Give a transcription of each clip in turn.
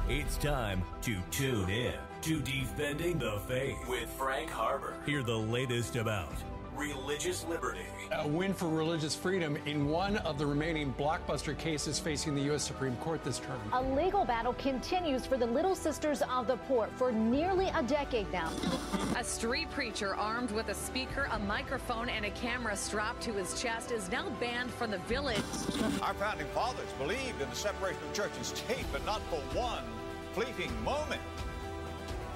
It's time to tune in to Defending the Faith with Frank Harber. Hear the latest about religious liberty. A win for religious freedom in one of the remaining blockbuster cases facing the U.S. Supreme Court this term. A legal battle continues for the Little Sisters of the Poor for nearly a decade now. A street preacher armed with a speaker, a microphone, and a camera strapped to his chest is now banned from the village. Our founding fathers believed in the separation of church and state, but not for one fleeting moment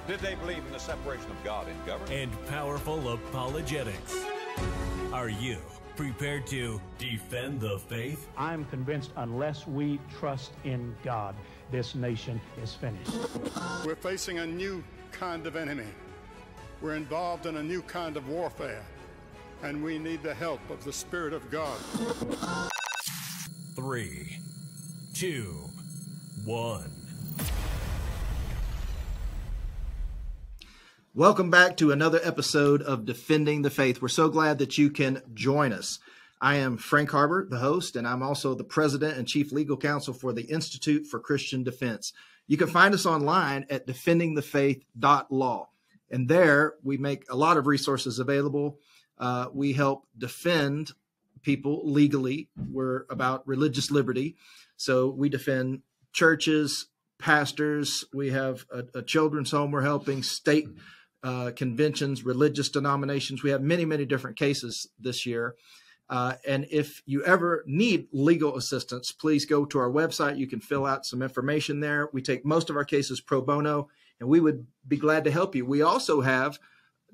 did they believe in the separation of God and government. And powerful apologetics. Are you prepared to defend the faith? I'm convinced unless we trust in God, this nation is finished. We're facing a new kind of enemy. We're involved in a new kind of warfare, and we need the help of the Spirit of God. 3, 2, 1. Welcome back to another episode of Defending the Faith. We're so glad that you can join us. I am Frank Harber, the host, and I'm also the president and chief legal counsel for the Institute for Christian Defense. You can find us online at defendingthefaith.law. And there we make a lot of resources available. We help defend people legally. We're about religious liberty. So we defend churches, pastors. We have a children's home we're helping, state conventions, religious denominations. We have many, many different cases this year. And if you ever need legal assistance, please go to our website. You can fill out some information there. We take most of our cases pro bono, and we would be glad to help you. We also have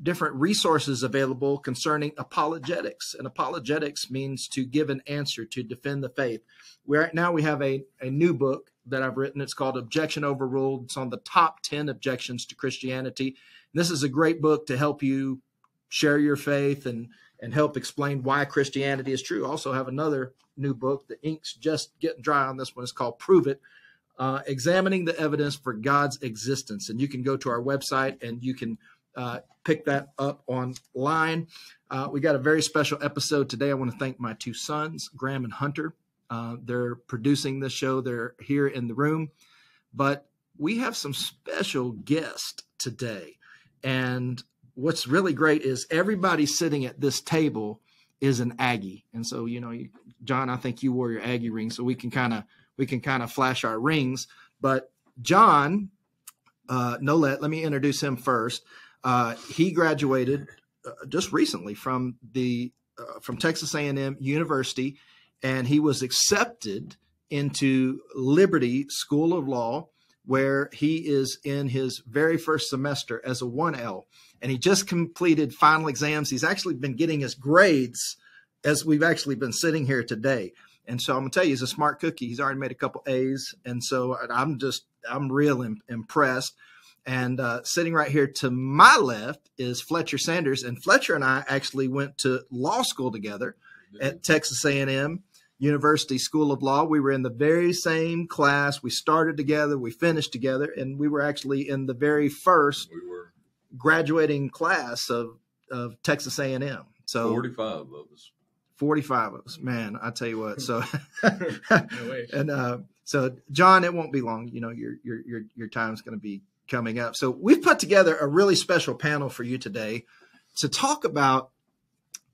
different resources available concerning apologetics. And apologetics means to give an answer, to defend the faith. Right now we have a new book that I've written. It's called Objection Overruled. It's on the top 10 objections to Christianity. This is a great book to help you share your faith and help explain why Christianity is true. Also have another new book. The ink's just getting dry on this one. It's called Prove It, Examining the Evidence for God's Existence. And you can go to our website and you can pick that up online. We got a very special episode today. I want to thank my two sons, Graham and Hunter. They're producing this show. They're here in the room. But we have some special guests today. And what's really great is everybody sitting at this table is an Aggie. And so, John, I think you wore your Aggie ring, so we can kind of flash our rings. But John Nollette, let me introduce him first. He graduated just recently from Texas A&M University, and he was accepted into Liberty School of Law, where he is in his very first semester as a 1L. And he just completed final exams. He's actually been getting his grades as we've actually been sitting here today. And so I'm going to tell you, he's a smart cookie. He's already made a couple A's. And so I'm real impressed. And sitting right here to my left is Fletcher Sanders. And Fletcher and I actually went to law school together at Texas A&M University School of Law. We were in the very same class. We started together. We finished together. And we were actually in the very first graduating class of Texas A&M. So 45 of us. 45 of us, man, I tell you what. So, no way. And so John, it won't be long. Your time's going to be coming up. So we've put together a really special panel for you today to talk about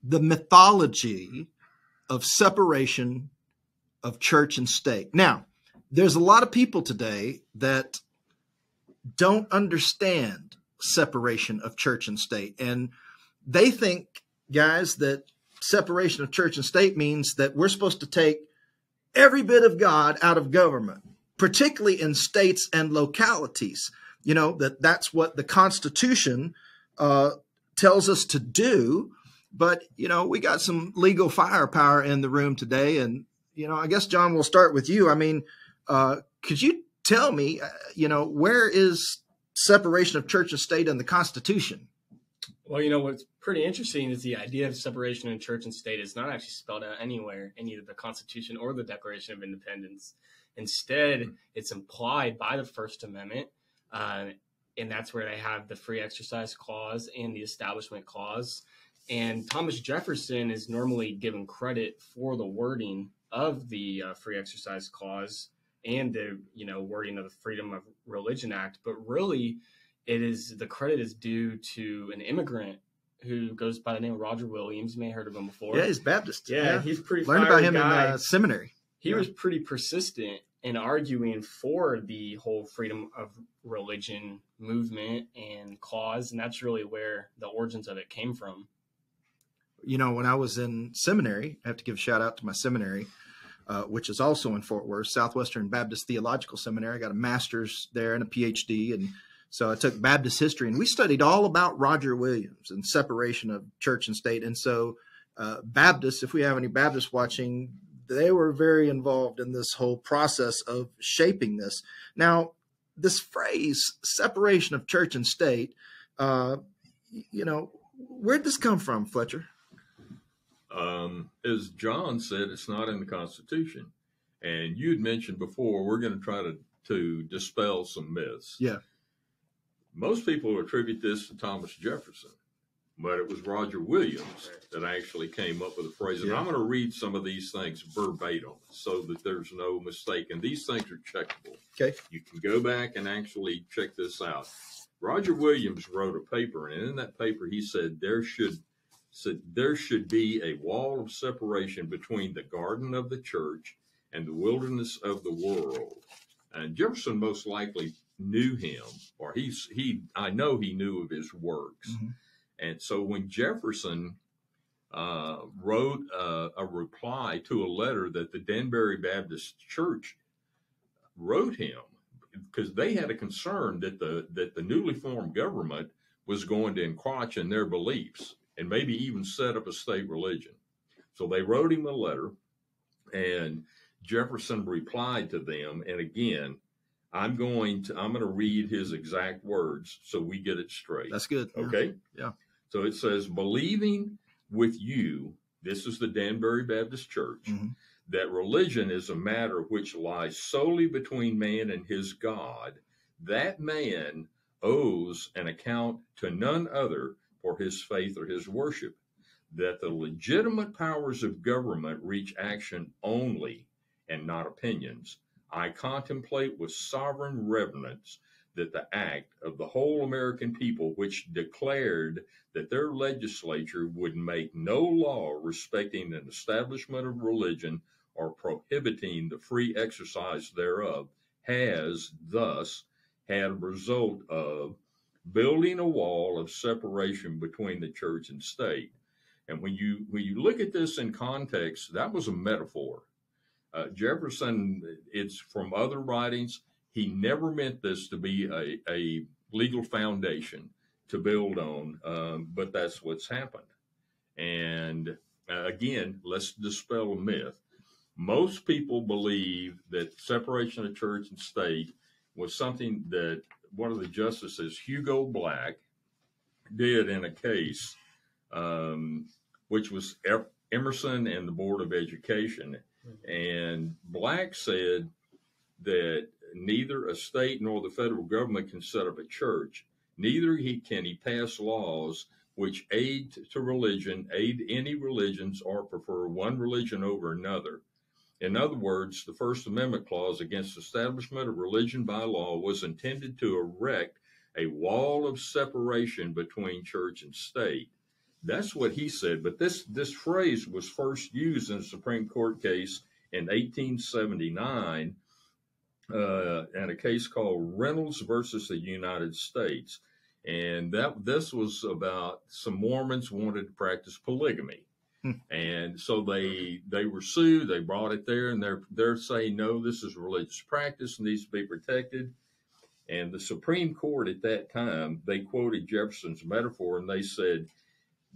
the mythology of separation of church and state. Now, there's a lot of people today that don't understand separation of church and state. And they think, guys, that separation of church and state means that we're supposed to take every bit of God out of government, particularly in states and localities. That's what the Constitution tells us to do. But, we got some legal firepower in the room today. And, I guess, John, we'll start with you. I mean, could you tell me, where is separation of church and state in the Constitution? Well, what's pretty interesting is the idea of separation in church and state is not actually spelled out anywhere in either the Constitution or the Declaration of Independence. Instead, it's implied by the First Amendment, and that's where they have the free exercise clause and the establishment clause. And Thomas Jefferson is normally given credit for the wording of the free exercise clause and the, wording of the Freedom of Religion Act. But really, the credit is due to an immigrant who goes by the name of Roger Williams. You may have heard of him before. Yeah, he's Baptist. Yeah, he's pretty learned about him guy. in seminary. He was pretty persistent in arguing for the whole freedom of religion movement and cause, and that's really where the origins of it came from. When I was in seminary, I have to give a shout out to my seminary, which is also in Fort Worth, Southwestern Baptist Theological Seminary. I got a master's there and a PhD, and so I took Baptist history, and we studied all about Roger Williams and separation of church and state. And so Baptists, if we have any Baptists watching, they were very involved in this whole process of shaping this. Now, this phrase, separation of church and state, where'd this come from, Fletcher? As John said, it's not in the Constitution. And you had mentioned before, we're going to try to dispel some myths. Yeah. Most people attribute this to Thomas Jefferson, but it was Roger Williams that actually came up with the phrase. And I'm going to read some of these things verbatim so that there's no mistake. And these things are checkable. Okay. You can go back and actually check this out. Roger Williams wrote a paper, and in that paper he said there should be a wall of separation between the garden of the church and the wilderness of the world. And Jefferson most likely knew him, or I know he knew of his works. Mm-hmm. And so when Jefferson wrote a reply to a letter that the Danbury Baptist Church wrote him, because they had a concern that the newly formed government was going to encroach in their beliefs and maybe even set up a state religion. So they wrote him a letter, and Jefferson replied to them. And again, I'm going to read his exact words so we get it straight. That's good. Okay? Yeah. So it says, believing with you, this is the Danbury Baptist Church, mm-hmm. that religion is a matter which lies solely between man and his God, that man owes an account to none other for his faith or his worship, that the legitimate powers of government reach action only and not opinions. I contemplate with sovereign reverence that the act of the whole American people, which declared that their legislature would make no law respecting an establishment of religion or prohibiting the free exercise thereof, has thus had a result of building a wall of separation between the church and state. And when you look at this in context, that was a metaphor. Jefferson, it's from other writings, he never meant this to be a legal foundation to build on, but that's what's happened. And again, let's dispel a myth. Most people believe that separation of church and state was something that one of the justices, Hugo Black, did in a case, which was Emerson and the Board of Education. And Black said that neither a state nor the federal government can set up a church. Neither can he pass laws which aid any religions, or prefer one religion over another. In other words, the First Amendment clause against establishment of religion by law was intended to erect a wall of separation between church and state. That's what he said. But this phrase was first used in a Supreme Court case in 1879, in a case called Reynolds versus the United States. And this was about some Mormons wanted to practice polygamy. And so they were sued. They brought it there, and they're saying, no, this is religious practice and needs to be protected. And the Supreme Court at that time, they quoted Jefferson's metaphor, and they said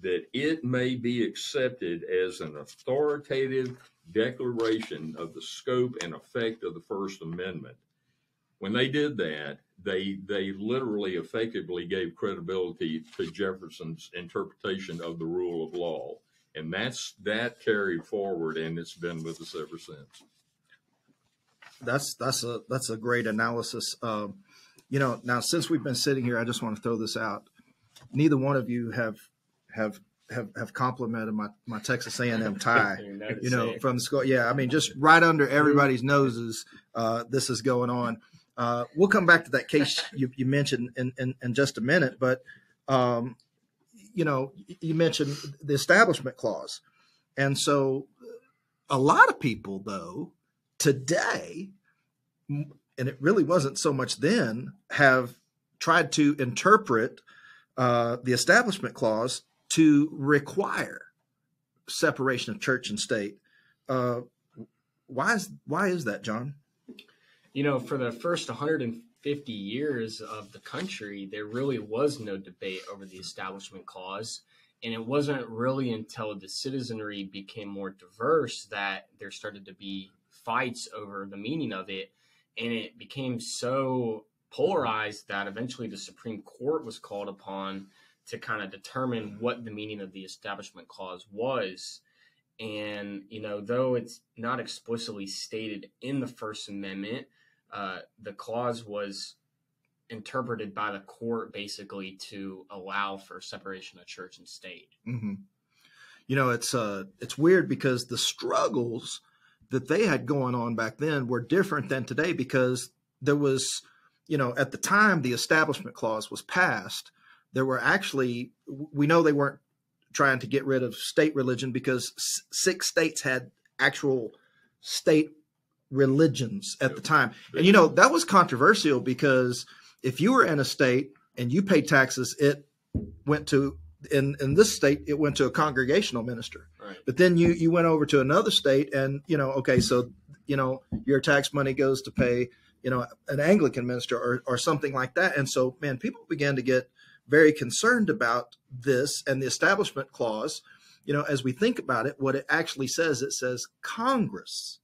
that it may be accepted as an authoritative declaration of the scope and effect of the First Amendment. When they did that, they literally effectively gave credibility to Jefferson's interpretation of the rule of law. And that carried forward, and it's been with us ever since. That's a great analysis. Now since we've been sitting here, I just want to throw this out. Neither one of you have have complimented my Texas A&M tie, from the school. Yeah, I mean, just right under everybody's noses, this is going on. We'll come back to that case you mentioned in just a minute, but you mentioned the Establishment Clause, and so a lot of people, though, today, and it really wasn't so much then, have tried to interpret the Establishment Clause to require separation of church and state. Why is that, John? For the first 150 years of the country, there really was no debate over the Establishment Clause. And it wasn't really until the citizenry became more diverse that there started to be fights over the meaning of it. And it became so polarized that eventually the Supreme Court was called upon to kind of determine what the meaning of the Establishment Clause was. And, though it's not explicitly stated in the First Amendment, the clause was interpreted by the court basically to allow for separation of church and state. Mm-hmm. It's weird because the struggles that they had going on back then were different than today, because there was, at the time the Establishment Clause was passed, there were actually, we know they weren't trying to get rid of state religion because 6 states had actual state religions at the time. And, that was controversial because if you were in a state and you paid taxes, it went to, in this state, it went to a congregational minister. Right. But then you went over to another state and, so your tax money goes to pay, an Anglican minister or something like that. And so, man, people began to get very concerned about this and the Establishment Clause. As we think about it, what it actually says, it says Congress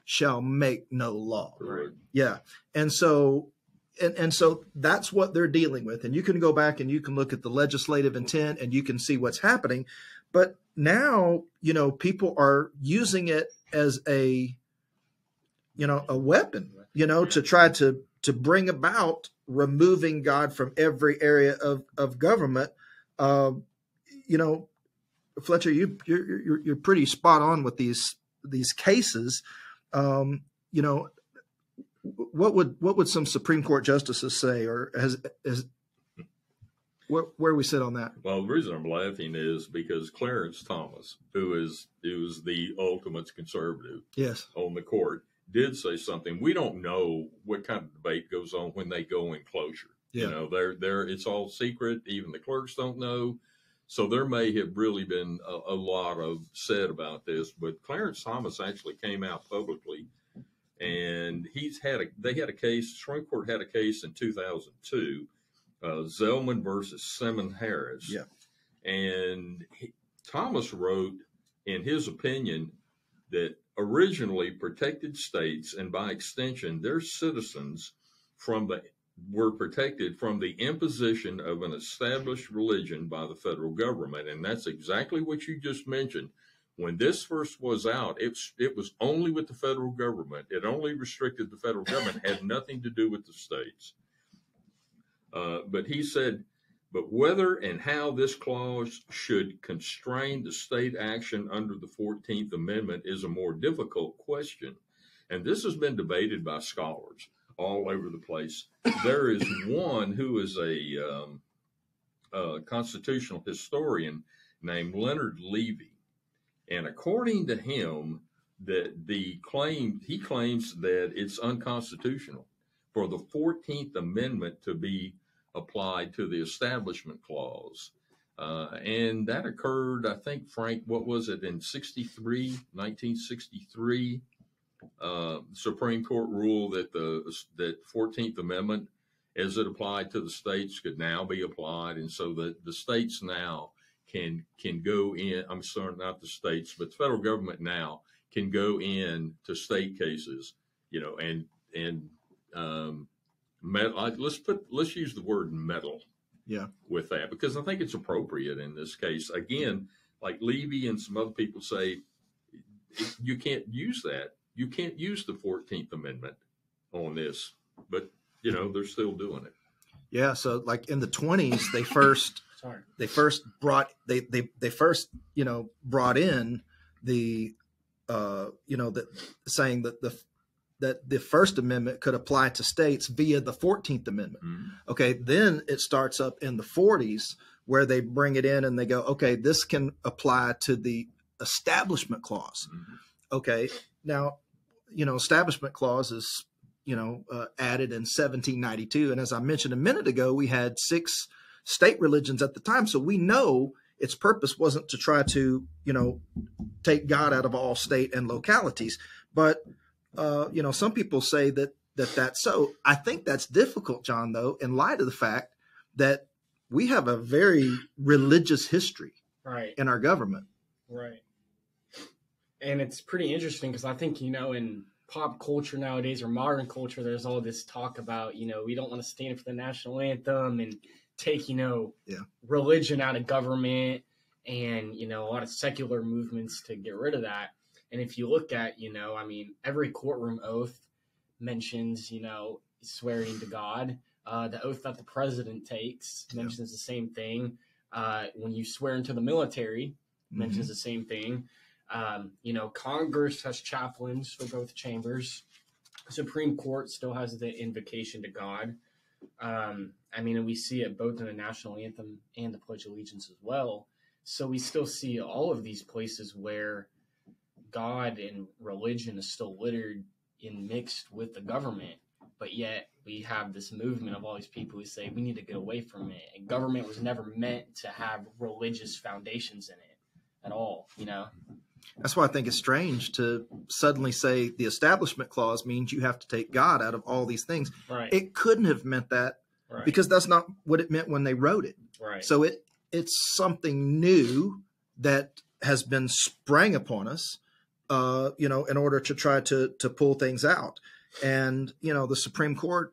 shall make no law. Right. Yeah. And so that's what they're dealing with. And you can go back and you can look at the legislative intent and you can see what's happening. But now, people are using it as a weapon, to try to bring about removing God from every area of government. Fletcher, you're pretty spot on with these cases. What would some Supreme Court justices say, or where we sit on that? Well, the reason I'm laughing is because Clarence Thomas, who is the ultimate conservative, yes, on the court, did say something. We don't know what kind of debate goes on when they go in closure. Yeah. It's all secret. Even the clerks don't know. So there may have really been a lot of said about this, but Clarence Thomas actually came out publicly, and they had a case. Supreme Court had a case in 2002, Zellman versus Simmons Harris. Yeah. And Thomas wrote in his opinion that originally protected states, and by extension their citizens, were protected from the imposition of an established religion by the federal government. And that's exactly what you just mentioned. When this first was out, it was only with the federal government. It only restricted the federal government, had nothing to do with the states. But he said, but whether and how this clause should constrain the state action under the 14th Amendment is a more difficult question. And this has been debated by scholars all over the place. There is one who is a constitutional historian named Leonard Levy. And according to him, he claims that it's unconstitutional for the 14th Amendment to be applied to the Establishment Clause. And that occurred, I think, Frank, what was it, in 1963? Supreme Court ruled that that 14th Amendment, as it applied to the states, could now be applied. And so that the states now can go in, I'm sorry, not the states, but the federal government now can go in to state cases, let's use the word meddle. Yeah. With that, because I think it's appropriate in this case. Again, like Levy and some other people say, you can't use that. You can't use the 14th Amendment on this, but they're still doing it. Yeah. So like in the 1920s, they first they first brought in the saying that the First Amendment could apply to states via the 14th Amendment. Mm-hmm. Okay, then it starts up in the 40s where they bring it in and they go, okay, this can apply to the Establishment Clause. Mm-hmm. Okay, now, Establishment Clause is, added in 1792. And as I mentioned a minute ago, we had 6 state religions at the time. So we know its purpose wasn't to try to, take God out of all state and localities. But, some people say that's so. I think that's difficult, John, though, in light of the fact that we have a very religious history in our government. Right. And it's pretty interesting because I think, in pop culture nowadays or modern culture, there's all this talk about, we don't want to stand for the national anthem and take, religion out of government and, a lot of secular movements to get rid of that. And if you look at, every courtroom oath mentions, swearing to God. The oath that the president takes mentions the same thing. When you swear into the military, mentions the same thing. Congress has chaplains for both chambers. Supreme Court still has the invocation to God. And we see it both in the national anthem and the Pledge of Allegiance as well. So we still see all of these places where God and religion is still littered and mixed with the government. But yet we have this movement of all these people who say we need to get away from it. And government was never meant to have religious foundations in it at all, That's why I think it's strange to suddenly say the Establishment Clause means you have to take God out of all these things. Right. It couldn't have meant that because that's not what it meant when they wrote it. Right. So it's something new that has been sprang upon us, in order to try to pull things out. And, the Supreme Court,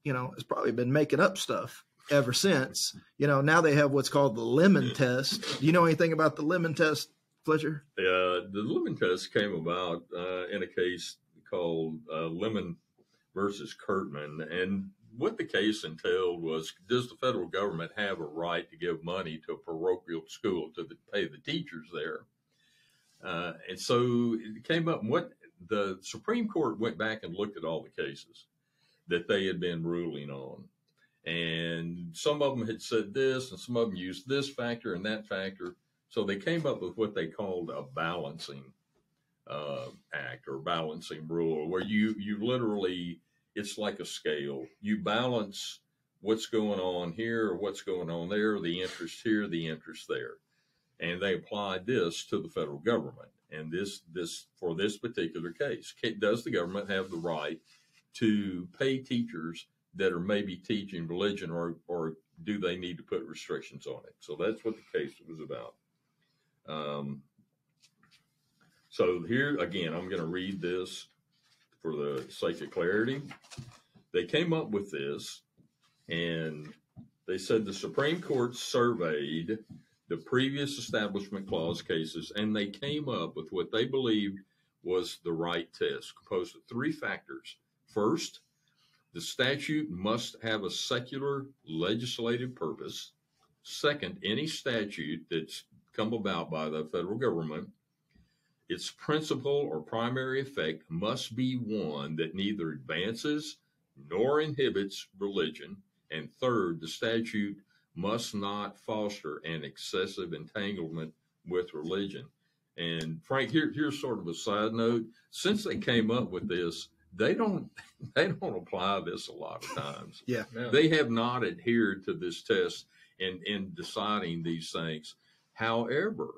has probably been making up stuff ever since. Now they have what's called the Lemon Test. Do you know anything about the Lemon Test, Fletcher? The Lemon Test came about in a case called Lemon versus Curtman. And what the case entailed was, does the federal government have a right to give money to a parochial school to pay the teachers there? And so it came up, what the Supreme Court went back and looked at all the cases that they had been ruling on. And some of them had said this, and some of them used this factor and that factor. So they came up with what they called a balancing act or balancing rule, where you literally, it's like a scale. You balance what's going on here or what's going on there, the interest here, the interest there. And they applied this to the federal government. And this for this particular case, does the government have the right to pay teachers that are maybe teaching religion, or do they need to put restrictions on it? So that's what the case was about. So here, again, I'm going to read this for the sake of clarity. They came up with this, and they said the Supreme Court surveyed the previous Establishment Clause cases, and they came up with what they believed was the right test, composed of 3 factors. First, the statute must have a secular legislative purpose. Second, any statute that's come about by the federal government, its principal or primary effect must be one that neither advances nor inhibits religion. And third, the statute must not foster an excessive entanglement with religion. And Frank, here's sort of a side note. Since they came up with this, they don't apply this a lot of times. Yeah, no. They have not adhered to this test in deciding these things. However,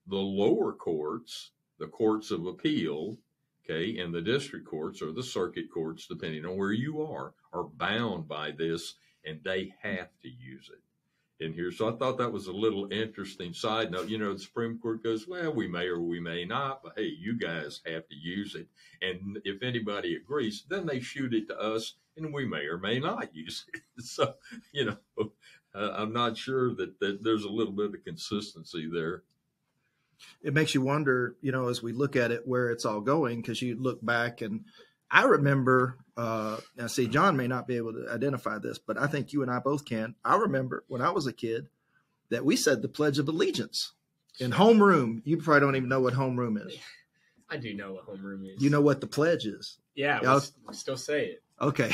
the lower courts, the courts of appeal, okay, and the district courts or the circuit courts, depending on where you are bound by this, and they have to use it in here. So I thought that was a little interesting side note. The Supreme Court goes, well, we may or we may not, but hey, you guys have to use it. And if anybody agrees, then they shoot it to us, and we may or may not use it. So, I'm not sure that there's a little bit of consistency there. It makes you wonder, as we look at it, where it's all going, because you look back, and I remember, now see, John may not be able to identify this, but I think you and I both can. I remember when I was a kid, that we said the Pledge of Allegiance in homeroom. You probably don't even know what homeroom is. I do know what homeroom is. You know what the pledge is? Yeah, we still say it. Okay.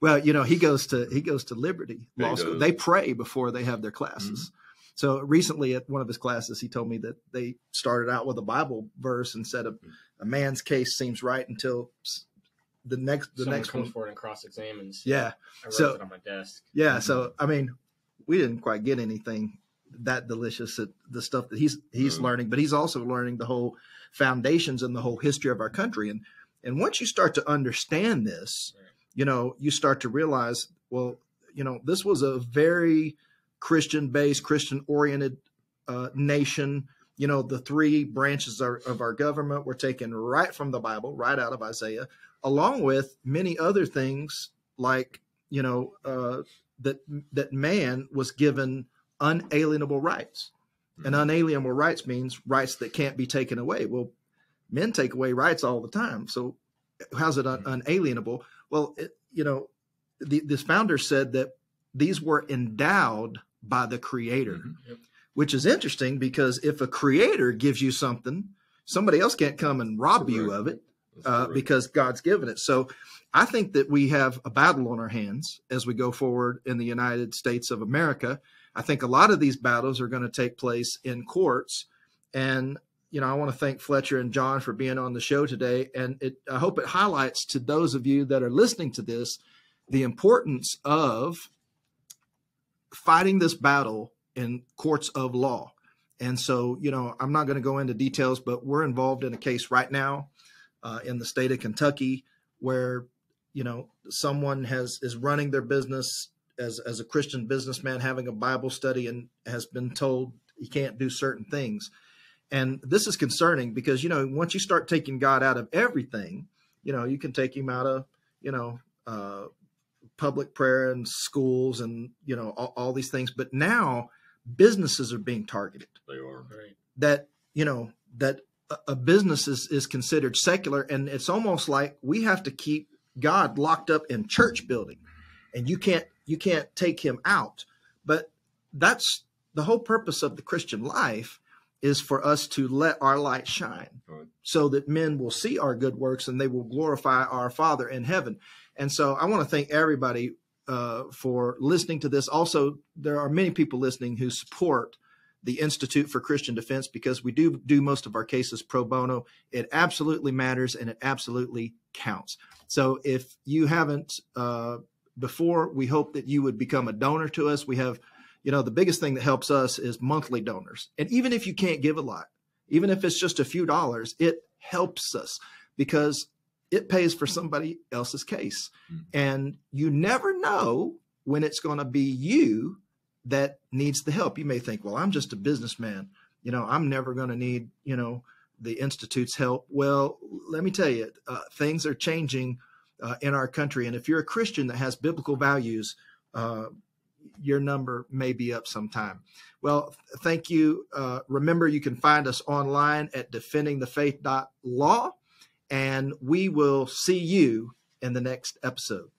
Well, you know, he goes to Liberty Law School. They pray before they have their classes. So recently at one of his classes, he told me that they started out with a Bible verse and said a man's case seems right until the next comes one forward and cross-examines. Yeah. I wrote it on my desk. Yeah. So, I mean, we didn't quite get anything that delicious at the stuff that he's learning, but he's also learning the whole foundations and the whole history of our country. And once you start to understand this, you know, you start to realize, well, you know, this was a very Christian-based, Christian-oriented nation. You know, the three branches of our government were taken right from the Bible, right out of Isaiah, along with many other things like, you know, that man was given unalienable rights. And unalienable rights means rights that can't be taken away. Well, men take away rights all the time. So how's it unalienable? Well, you know, this founder said that these were endowed by the Creator, which is interesting because if a creator gives you something, somebody else can't come and rob you of it because God's given it. So I think that we have a battle on our hands as we go forward in the United States of America. I think a lot of these battles are going to take place in courts. And, you know, I want to thank Fletcher and John for being on the show today. And I hope it highlights to those of you that are listening to this, the importance of fighting this battle in courts of law. And so, you know, I'm not going to go into details, but we're involved in a case right now in the state of Kentucky where, you know, someone is running their business as a Christian businessman, having a Bible study, and has been told he can't do certain things. And this is concerning because, you know, once you start taking God out of everything, you know, you can take him out of, you know, public prayer and schools and, you know, all these things. But now businesses are being targeted. They are. Right. That, you know, that a business is considered secular. And it's almost like we have to keep God locked up in church building, and you can't take him out. But that's the whole purpose of the Christian life, is for us to let our light shine so that men will see our good works and they will glorify our Father in heaven. And so I want to thank everybody for listening to this. Also, there are many people listening who support the Institute for Christian Defense because we do most of our cases pro bono. It absolutely matters and it absolutely counts. So if you haven't before, we hope that you would become a donor to us. We have, you know, the biggest thing that helps us is monthly donors. And even if you can't give a lot, even if it's just a few dollars, it helps us because it pays for somebody else's case. And you never know when it's going to be you that needs the help. You may think, well, I'm just a businessman. You know, I'm never going to need, you know, the Institute's help. Well, let me tell you, things are changing in our country. And if you're a Christian that has biblical values, your number may be up sometime. Well, thank you. Remember, you can find us online at defendingthefaith.law, and we will see you in the next episode.